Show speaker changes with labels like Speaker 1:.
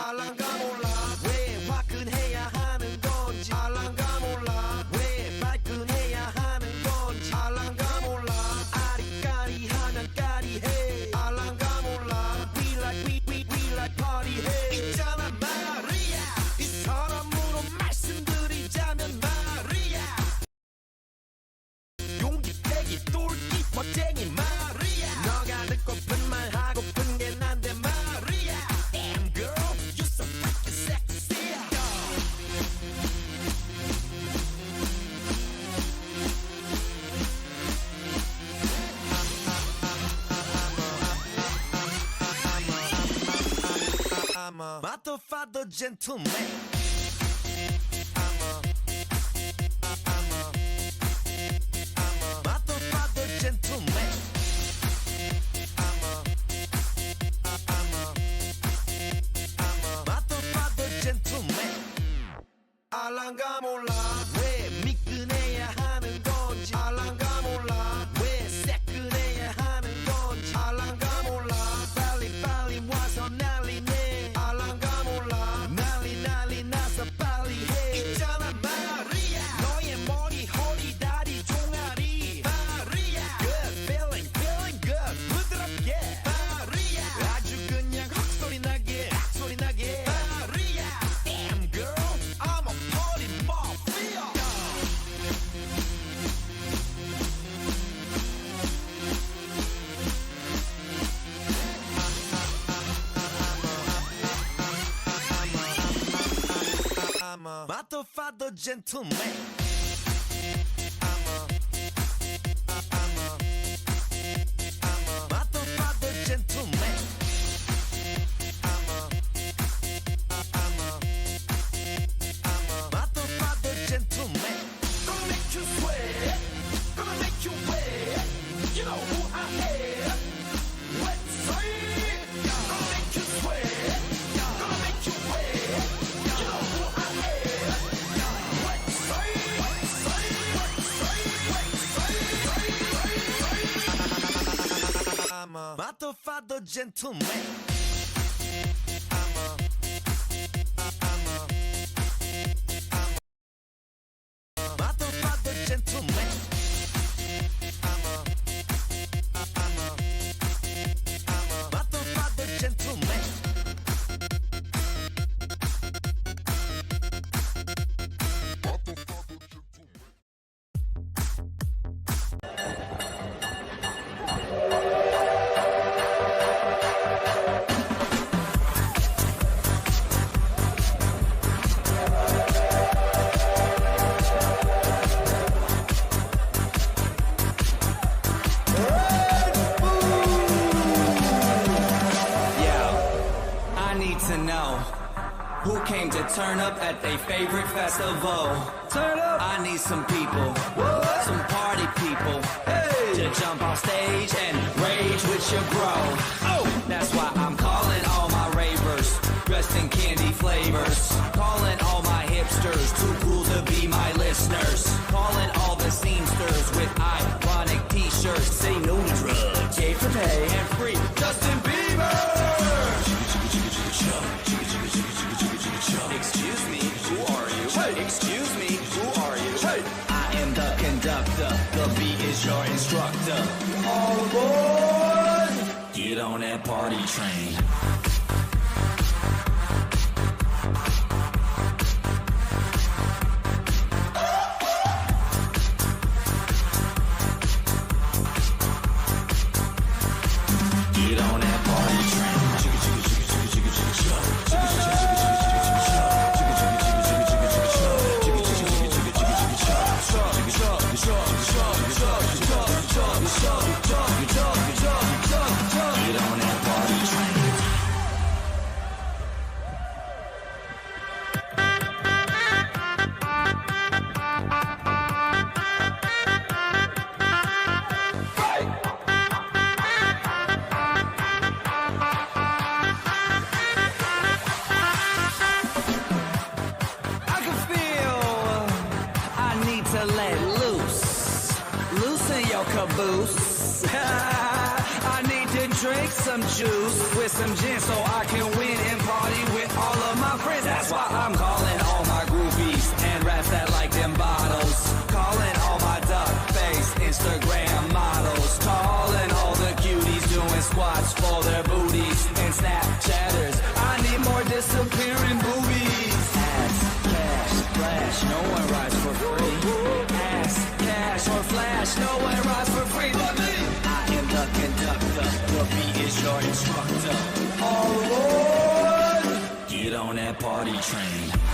Speaker 1: 알랑가 몰라 왜 화끈해야 하는 건지 알랑가 몰라 왜 발끈해야 하는 건지 알랑가 몰라 아리까리하면 까리해 알랑가 몰라 We like party 해 있잖아 마리아 이 사람으로 말씀드리자면 마리아 용기 빼기 똘끼 멋쟁이 마리아 너가 듣고픈 말 하고픈 게 난데 마리아 Damn girl you so freaking sexy I'm a motherfucker gentleman motherfucker gentleman motherfucker gentleman 알랑가 몰라 왜 미끈해야 하는 건지 알랑가 몰라 왜 새끈해야 하는 건지 알랑가 몰라 빨리 와서 난리네 알랑가 몰라 난리 나서 빨리 해 있잖아 마리아 너의 머리 허리 다리 종아리 마리아 Good feeling good 부드럽게 마리아 아주 그냥 헛소리 나게 마리아 Damn girl I'm a party mafia I'm a motherfucker gentleman motherfucker gentleman motherfucker gentleman gonna make you sweat gonna make you wet you know who I am let's say gonna make you sweat gonna make you wet you know who I am let's say I'm a motherfucker gentleman motherfucker gentleman motherfucker gentleman
Speaker 2: I need to know who came to turn up at their favorite festival. Turn up. I need some people, some party people, to jump on stage and rage with your bro. Oh, that's why I'm calling all my ravers, dressed in candy flavors. Calling all my hipsters, too cool to be my listeners. Calling all the seamsters with ironic t-shirts. Say no to drugs, gay for pay and free Justin Bieber. Excuse me, who are you? Hey. Excuse me, who are you? Hey. I am the conductor, the beat is your instructor. All aboard! Get on that party train. Get on that party train. Get on that party train. drink some juice with some gin so I can win and party with all of my friends. That's why I'm calling all my groupies and rats that like them bottles. Calling all my duck face Instagram models. Calling all the cuties doing squats for their booties and Snapchatters. I need more disappearing boobies. Ass, cash, flash, no one rides for free. Ass, cash, or flash, no one rides for free but me. I am the conductor, the beat is your instructor. All aboard! Get on that party train.